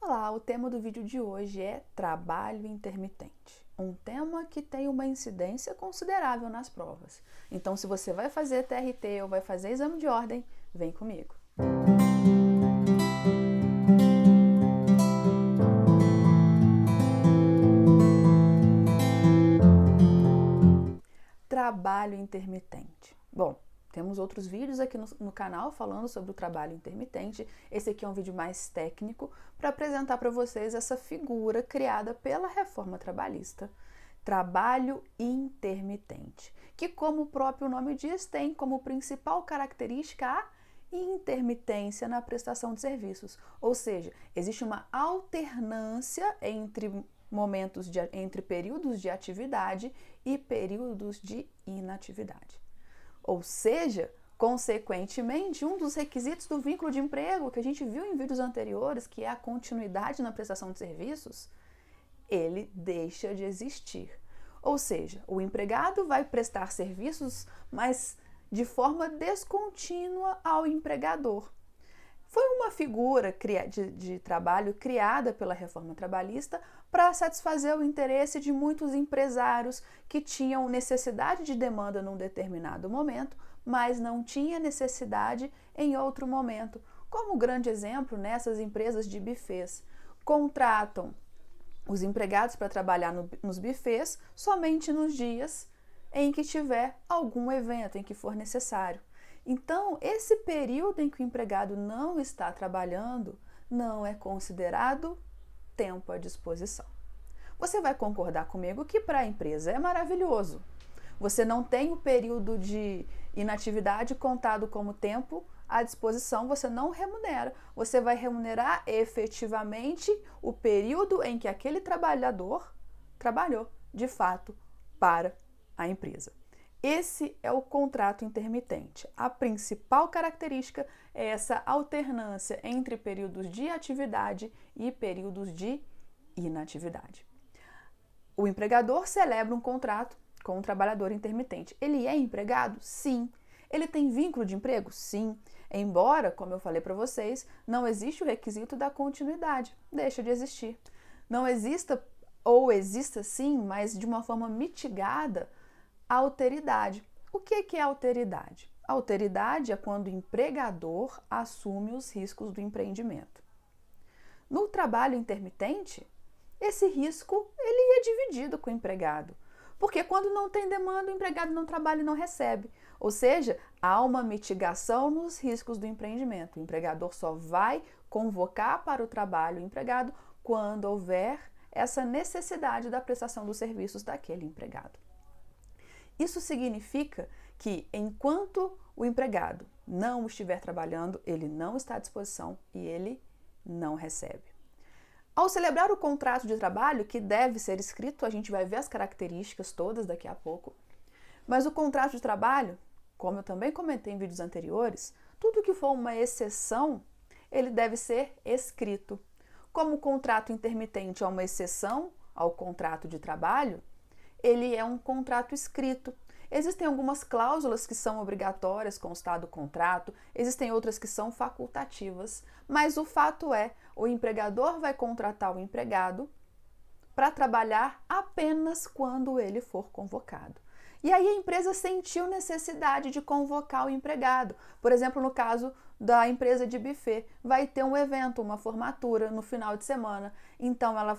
Olá, o tema do vídeo de hoje é trabalho intermitente, um tema que tem uma incidência considerável nas provas. Então, se você vai fazer TRT ou vai fazer exame de ordem, vem comigo. Trabalho intermitente. Bom, temos outros vídeos aqui no canal falando sobre o trabalho intermitente. Esse aqui é um vídeo mais técnico para apresentar para vocês essa figura criada pela reforma trabalhista. Trabalho intermitente, que, como o próprio nome diz, tem como principal característica a intermitência na prestação de serviços, ou seja, existe uma alternância entre períodos de atividade e períodos de inatividade. Ou seja, consequentemente, um dos requisitos do vínculo de emprego que a gente viu em vídeos anteriores, que é a continuidade na prestação de serviços, ele deixa de existir. Ou seja, o empregado vai prestar serviços, mas de forma descontínua ao empregador. Foi uma figura de trabalho criada pela reforma trabalhista para satisfazer o interesse de muitos empresários que tinham necessidade de demanda num determinado momento, mas não tinha necessidade em outro momento. Como grande exemplo, nessas empresas de buffets, contratam os empregados para trabalhar nos buffets somente nos dias em que tiver algum evento, em que for necessário. Então, esse período em que o empregado não está trabalhando não é considerado tempo à disposição. Você vai concordar comigo que para a empresa é maravilhoso. Você não tem o período de inatividade contado como tempo à disposição, você não remunera. Você vai remunerar efetivamente o período em que aquele trabalhador trabalhou, de fato, para a empresa. Esse é o contrato intermitente. A principal característica é essa alternância entre períodos de atividade e períodos de inatividade. O empregador celebra um contrato com um trabalhador intermitente. Ele é empregado? Sim. Ele tem vínculo de emprego? Sim. Embora, como eu falei para vocês, não existe o requisito da continuidade. Deixa de existir. Não exista, ou exista sim, mas de uma forma mitigada, a alteridade. O que é alteridade? A alteridade é quando o empregador assume os riscos do empreendimento. No trabalho intermitente, esse risco ele é dividido com o empregado, porque quando não tem demanda, o empregado não trabalha e não recebe. Ou seja, há uma mitigação nos riscos do empreendimento. O empregador só vai convocar para o trabalho o empregado quando houver essa necessidade da prestação dos serviços daquele empregado. Isso significa que, enquanto o empregado não estiver trabalhando, ele não está à disposição e ele não recebe. Ao celebrar o contrato de trabalho, que deve ser escrito, a gente vai ver as características todas daqui a pouco, mas o contrato de trabalho, como eu também comentei em vídeos anteriores, tudo que for uma exceção, ele deve ser escrito. Como o contrato intermitente é uma exceção ao contrato de trabalho, ele é um contrato escrito. Existem algumas cláusulas que são obrigatórias constar do contrato, existem outras que são facultativas, mas o fato é, o empregador vai contratar o empregado para trabalhar apenas quando ele for convocado. E aí a empresa sentiu necessidade de convocar o empregado. Por exemplo, no caso da empresa de buffet, vai ter um evento, uma formatura no final de semana. Então ela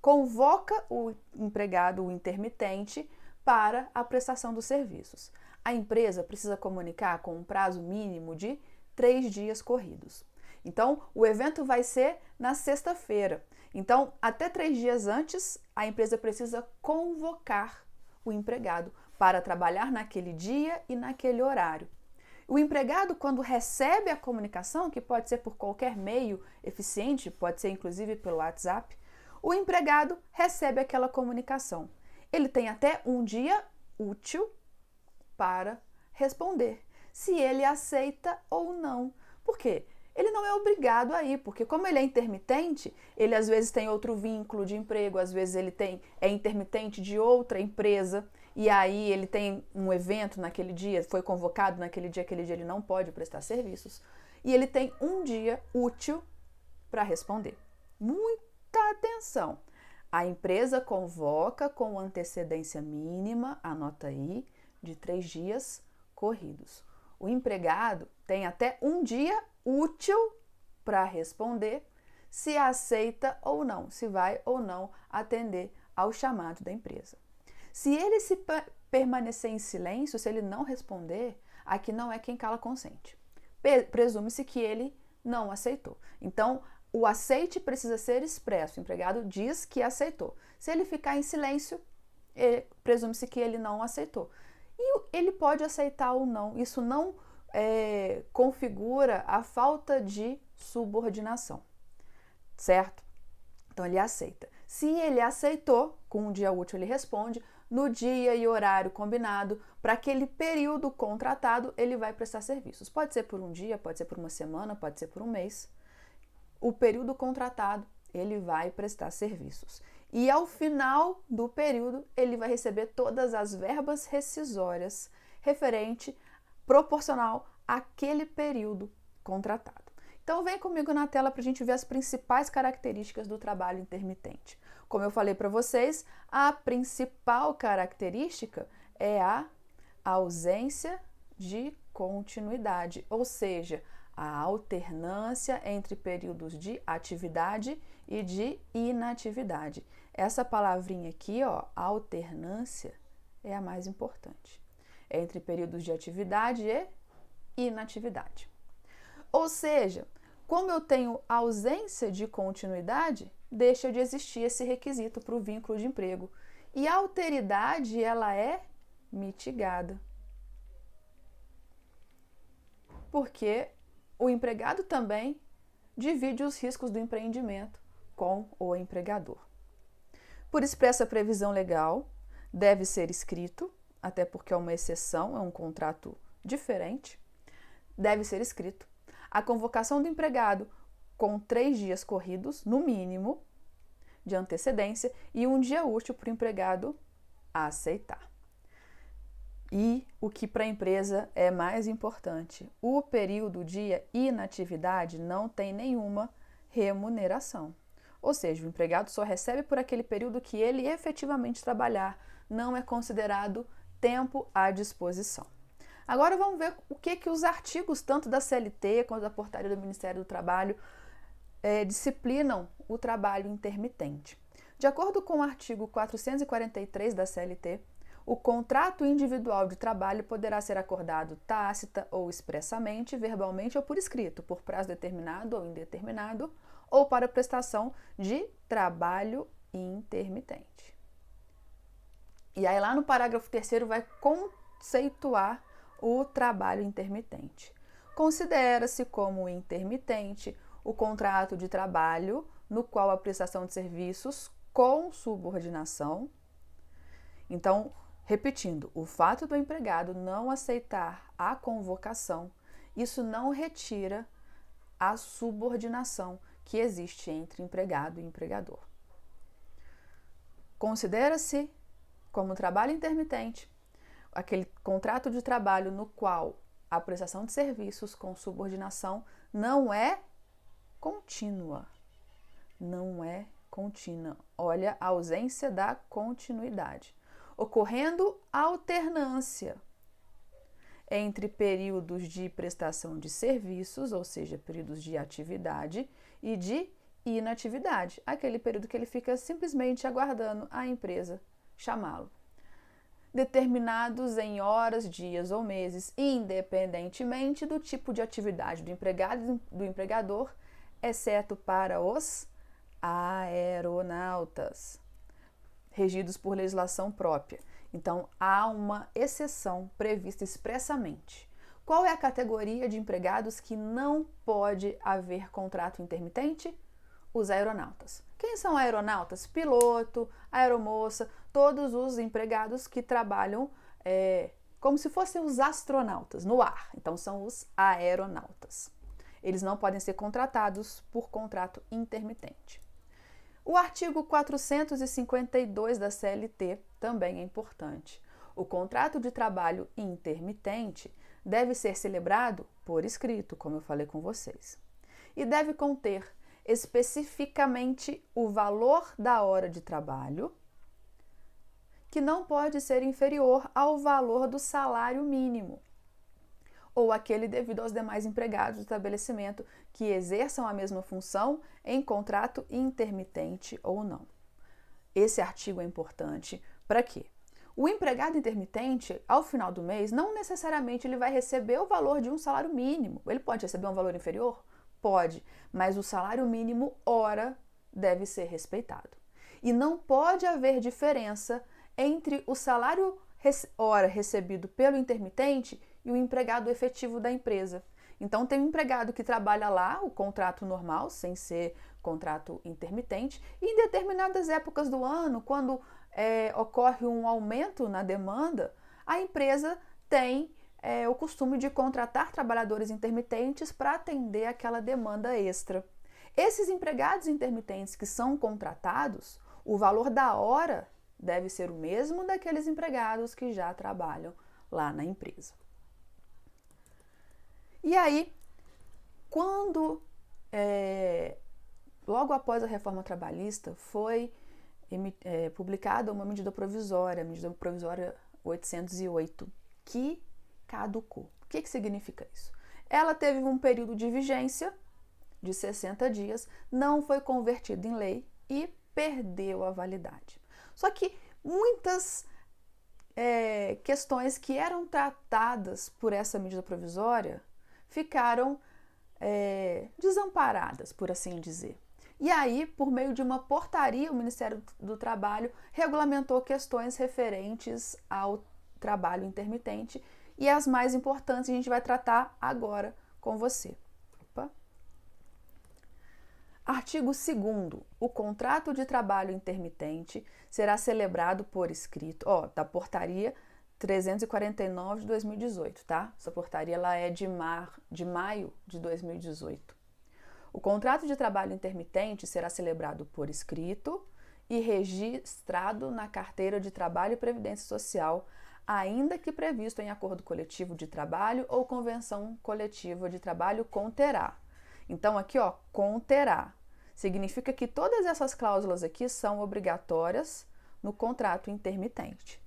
convoca o empregado, o intermitente, para a prestação dos serviços. A empresa precisa comunicar com um prazo mínimo de 3 dias corridos. Então, o evento vai ser na sexta-feira. Então, até 3 dias antes, a empresa precisa convocar o empregado para trabalhar naquele dia e naquele horário. O empregado, quando recebe a comunicação, que pode ser por qualquer meio eficiente, pode ser inclusive pelo WhatsApp, o empregado recebe aquela comunicação. Ele tem até um dia útil para responder se ele aceita ou não. Por quê? Ele não é obrigado a ir, porque como ele é intermitente, ele às vezes tem outro vínculo de emprego, às vezes ele é intermitente de outra empresa, e aí ele tem um evento naquele dia, foi convocado naquele dia ele não pode prestar serviços, e ele tem um dia útil para responder. Muita atenção! A empresa convoca com antecedência mínima, anota aí, de 3 dias corridos. O empregado tem até um dia útil para responder se aceita ou não, se vai ou não atender ao chamado da empresa. Se ele permanecer em silêncio, se ele não responder, aqui não é quem cala consente. Presume-se que ele não aceitou. Então, o aceite precisa ser expresso. O empregado diz que aceitou. Se ele ficar em silêncio, presume-se que ele não aceitou. E ele pode aceitar ou não. Isso não configura a falta de subordinação, certo? Então, ele aceita. Se ele aceitou, com um dia útil ele responde, no dia e horário combinado, para aquele período contratado, ele vai prestar serviços. Pode ser por um dia, pode ser por uma semana, pode ser por um mês. O período contratado, ele vai prestar serviços. E ao final do período, ele vai receber todas as verbas rescisórias proporcional àquele período contratado. Então, vem comigo na tela para a gente ver as principais características do trabalho intermitente. Como eu falei para vocês, a principal característica é a ausência de continuidade, ou seja, a alternância entre períodos de atividade e de inatividade. Essa palavrinha aqui, ó, alternância, é a mais importante. É entre períodos de atividade e inatividade. Ou seja, como eu tenho ausência de continuidade, deixa de existir esse requisito para o vínculo de emprego. E a alteridade, ela é mitigada. Porque o empregado também divide os riscos do empreendimento com o empregador. Por expressa previsão legal, deve ser escrito, até porque é uma exceção, é um contrato diferente, deve ser escrito. A convocação do empregado com 3 dias corridos, no mínimo, de antecedência, e um dia útil para o empregado aceitar. E o que para a empresa é mais importante, o período de inatividade não tem nenhuma remuneração. Ou seja, o empregado só recebe por aquele período que ele efetivamente trabalhar, não é considerado tempo à disposição. Agora vamos ver o que os artigos, tanto da CLT quanto da portaria do Ministério do Trabalho, disciplinam o trabalho intermitente. De acordo com o artigo 443 da CLT, o contrato individual de trabalho poderá ser acordado tácita ou expressamente, verbalmente ou por escrito, por prazo determinado ou indeterminado, ou para prestação de trabalho intermitente. E aí lá no parágrafo 3º vai conceituar o trabalho intermitente. Considera-se como intermitente o contrato de trabalho no qual a prestação de serviços com subordinação. Então, repetindo, o fato do empregado não aceitar a convocação, isso não retira a subordinação que existe entre empregado e empregador. Considera-se como trabalho intermitente aquele contrato de trabalho no qual a prestação de serviços com subordinação não é contínua. Não é contínua. Olha a ausência da continuidade. Ocorrendo alternância entre períodos de prestação de serviços, ou seja, períodos de atividade, e de inatividade, aquele período que ele fica simplesmente aguardando a empresa chamá-lo. Determinados em horas, dias ou meses, independentemente do tipo de atividade do empregado e do empregador, exceto para os aeronautas, regidos por legislação própria. Então, há uma exceção prevista expressamente. Qual é a categoria de empregados que não pode haver contrato intermitente? Os aeronautas. Quem são aeronautas? Piloto, aeromoça, todos os empregados que trabalham como se fossem os astronautas no ar. Então, são os aeronautas. Eles não podem ser contratados por contrato intermitente. O artigo 452 da CLT também é importante. O contrato de trabalho intermitente deve ser celebrado por escrito, como eu falei com vocês, e deve conter especificamente o valor da hora de trabalho, que não pode ser inferior ao valor do salário mínimo, ou aquele devido aos demais empregados do estabelecimento que exerçam a mesma função em contrato intermitente ou não. Esse artigo é importante para quê? O empregado intermitente, ao final do mês, não necessariamente ele vai receber o valor de um salário mínimo. Ele pode receber um valor inferior? Pode, mas o salário mínimo hora deve ser respeitado. E não pode haver diferença entre o salário hora recebido pelo intermitente e o empregado efetivo da empresa. Então, tem um empregado que trabalha lá, o contrato normal, sem ser contrato intermitente, e em determinadas épocas do ano, quando ocorre um aumento na demanda, a empresa tem o costume de contratar trabalhadores intermitentes para atender aquela demanda extra. Esses empregados intermitentes que são contratados, o valor da hora deve ser o mesmo daqueles empregados que já trabalham lá na empresa. E aí, quando, logo após a reforma trabalhista, foi publicada uma medida provisória, a medida provisória 808, que caducou. O que significa isso? Ela teve um período de vigência de 60 dias, não foi convertida em lei e perdeu a validade. Só que muitas questões que eram tratadas por essa medida provisória ficaram desamparadas, por assim dizer. E aí, por meio de uma portaria, o Ministério do Trabalho regulamentou questões referentes ao trabalho intermitente e as mais importantes a gente vai tratar agora com você. Opa. Artigo 2º. O contrato de trabalho intermitente será celebrado por escrito, da portaria 349 de 2018, tá? Essa portaria ela é de maio de 2018. O contrato de trabalho intermitente será celebrado por escrito e registrado na Carteira de Trabalho e Previdência Social, ainda que previsto em acordo coletivo de trabalho ou convenção coletiva de trabalho conterá. Então aqui, conterá. Significa que todas essas cláusulas aqui são obrigatórias no contrato intermitente.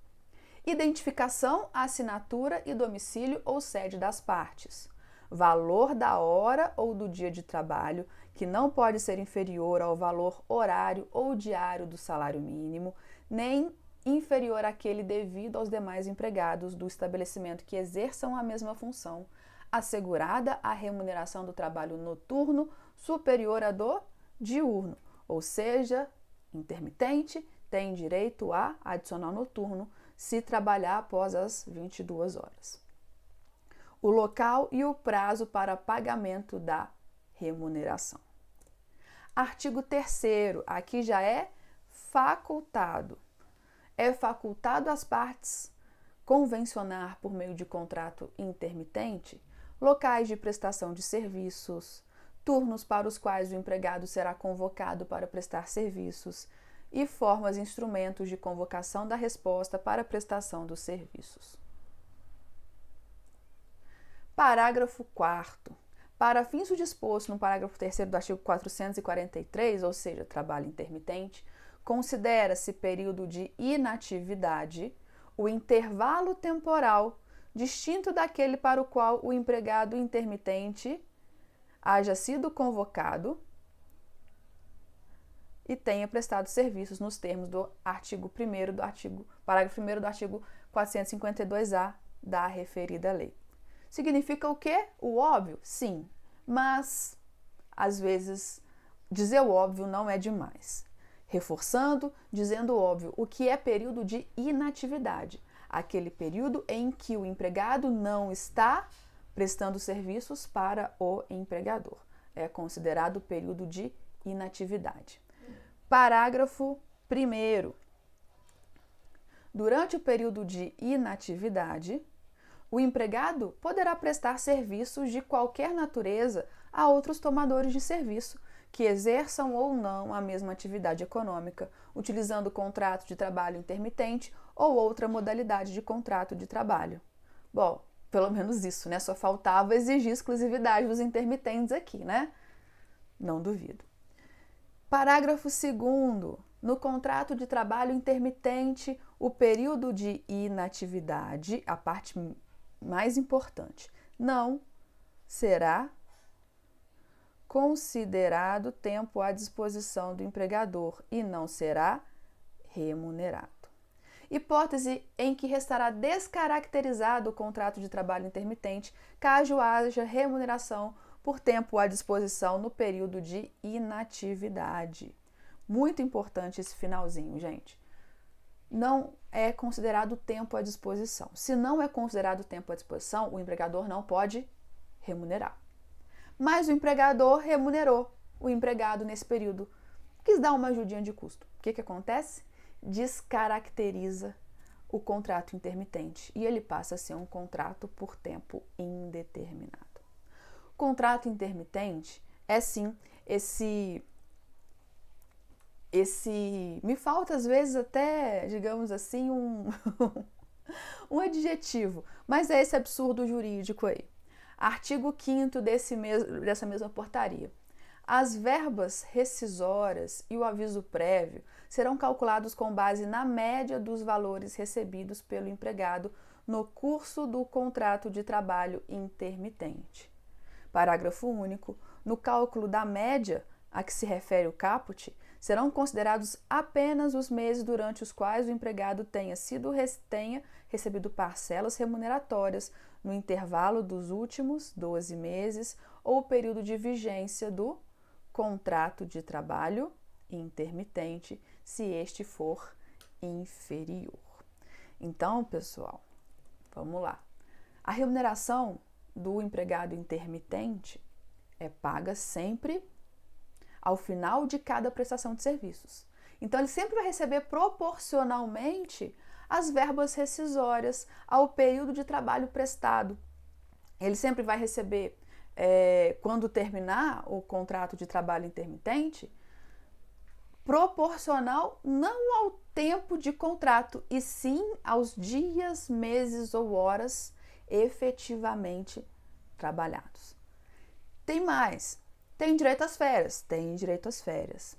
Identificação, assinatura e domicílio ou sede das partes. Valor da hora ou do dia de trabalho, que não pode ser inferior ao valor horário ou diário do salário mínimo, nem inferior àquele devido aos demais empregados do estabelecimento que exerçam a mesma função, assegurada a remuneração do trabalho noturno superior à do diurno, ou seja, intermitente tem direito a adicional noturno se trabalhar após as 22 horas. O local e o prazo para pagamento da remuneração. Artigo 3º, aqui já é facultado. É facultado às partes convencionar por meio de contrato intermitente locais de prestação de serviços, turnos para os quais o empregado será convocado para prestar serviços e formas e instrumentos de convocação da resposta para a prestação dos serviços. Parágrafo 4º. Para fins do disposto no parágrafo 3º do artigo 443, ou seja, trabalho intermitente, considera-se período de inatividade o intervalo temporal distinto daquele para o qual o empregado intermitente haja sido convocado e tenha prestado serviços nos termos do parágrafo 1º do artigo 452-A da referida lei. Significa o quê? O óbvio? Sim, mas às vezes dizer o óbvio não é demais. Reforçando, dizendo o óbvio, o que é período de inatividade? Aquele período em que o empregado não está prestando serviços para o empregador. É considerado período de inatividade. Parágrafo 1º. Durante o período de inatividade, o empregado poderá prestar serviços de qualquer natureza a outros tomadores de serviço que exerçam ou não a mesma atividade econômica, utilizando contrato de trabalho intermitente ou outra modalidade de contrato de trabalho. Bom, pelo menos isso, né? Só faltava exigir exclusividade dos intermitentes aqui, né? Não duvido. Parágrafo 2º. No contrato de trabalho intermitente, o período de inatividade, a parte mais importante, não será considerado tempo à disposição do empregador e não será remunerado. Hipótese em que restará descaracterizado o contrato de trabalho intermitente, caso haja remuneração por tempo à disposição no período de inatividade. Muito importante esse finalzinho, gente. Não é considerado tempo à disposição. Se não é considerado tempo à disposição, o empregador não pode remunerar. Mas o empregador remunerou o empregado nesse período. Quis dar uma ajudinha de custo. O que acontece? Descaracteriza o contrato intermitente e ele passa a ser um contrato por tempo indeterminado. Contrato intermitente é sim esse me falta às vezes até, digamos assim, um adjetivo, mas é esse absurdo jurídico aí. Artigo 5º dessa mesma portaria. As verbas rescisórias e o aviso prévio serão calculados com base na média dos valores recebidos pelo empregado no curso do contrato de trabalho intermitente. Parágrafo único. No cálculo da média a que se refere o caput, serão considerados apenas os meses durante os quais o empregado tenha recebido parcelas remuneratórias no intervalo dos últimos 12 meses ou o período de vigência do contrato de trabalho intermitente, se este for inferior. Então, pessoal, vamos lá. A remuneração do empregado intermitente é paga sempre ao final de cada prestação de serviços. Então, ele sempre vai receber proporcionalmente as verbas rescisórias ao período de trabalho prestado. Ele sempre vai receber, quando terminar o contrato de trabalho intermitente, proporcional não ao tempo de contrato, e sim aos dias, meses ou horas efetivamente trabalhados. Tem mais. Tem direito às férias? Tem direito às férias.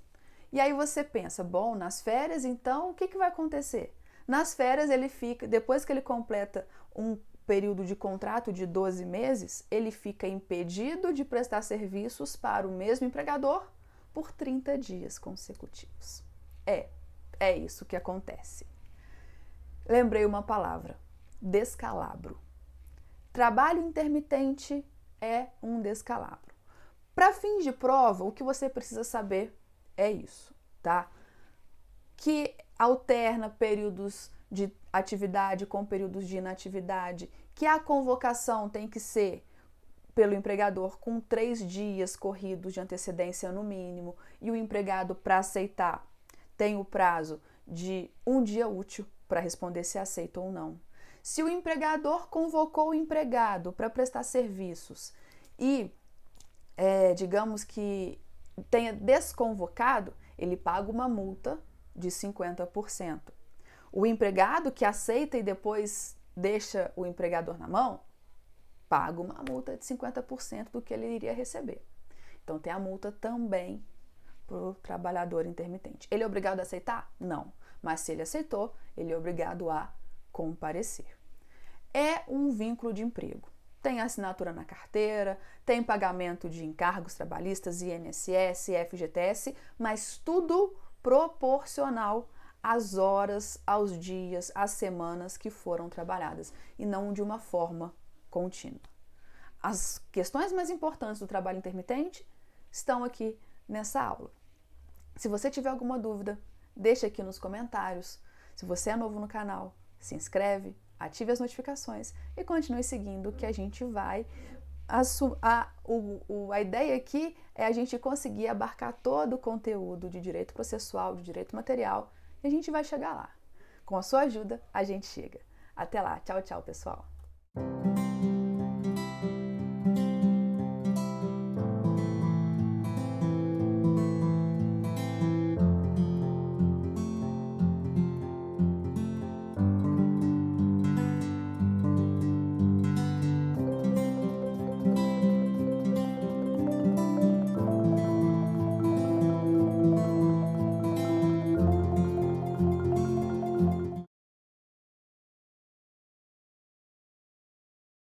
E aí você pensa, bom, nas férias, então, o que vai acontecer? Nas férias, ele fica, depois que ele completa um período de contrato de 12 meses, ele fica impedido de prestar serviços para o mesmo empregador por 30 dias consecutivos. É isso que acontece. Lembrei uma palavra, descalabro. Trabalho intermitente é um descalabro. Para fins de prova, o que você precisa saber é isso, tá? Que alterna períodos de atividade com períodos de inatividade, que a convocação tem que ser pelo empregador com 3 dias corridos de antecedência no mínimo, e o empregado, para aceitar, tem o prazo de 1 dia útil para responder se aceita ou não. Se o empregador convocou o empregado para prestar serviços e digamos que tenha desconvocado, ele paga uma multa de 50%. O empregado que aceita e depois deixa o empregador na mão, paga uma multa de 50% do que ele iria receber. Então tem a multa também para o trabalhador intermitente. Ele é obrigado a aceitar? Não. Mas se ele aceitou, ele é obrigado a comparecer. É um vínculo de emprego. Tem assinatura na carteira, tem pagamento de encargos trabalhistas, INSS, FGTS, mas tudo proporcional às horas, aos dias, às semanas que foram trabalhadas, e não de uma forma contínua. As questões mais importantes do trabalho intermitente estão aqui nessa aula. Se você tiver alguma dúvida, deixa aqui nos comentários. Se você é novo no canal, se inscreve, ative as notificações e continue seguindo, que a gente vai... A ideia aqui é a gente conseguir abarcar todo o conteúdo de direito processual, de direito material, e a gente vai chegar lá. Com a sua ajuda, a gente chega. Até lá. Tchau, tchau, pessoal.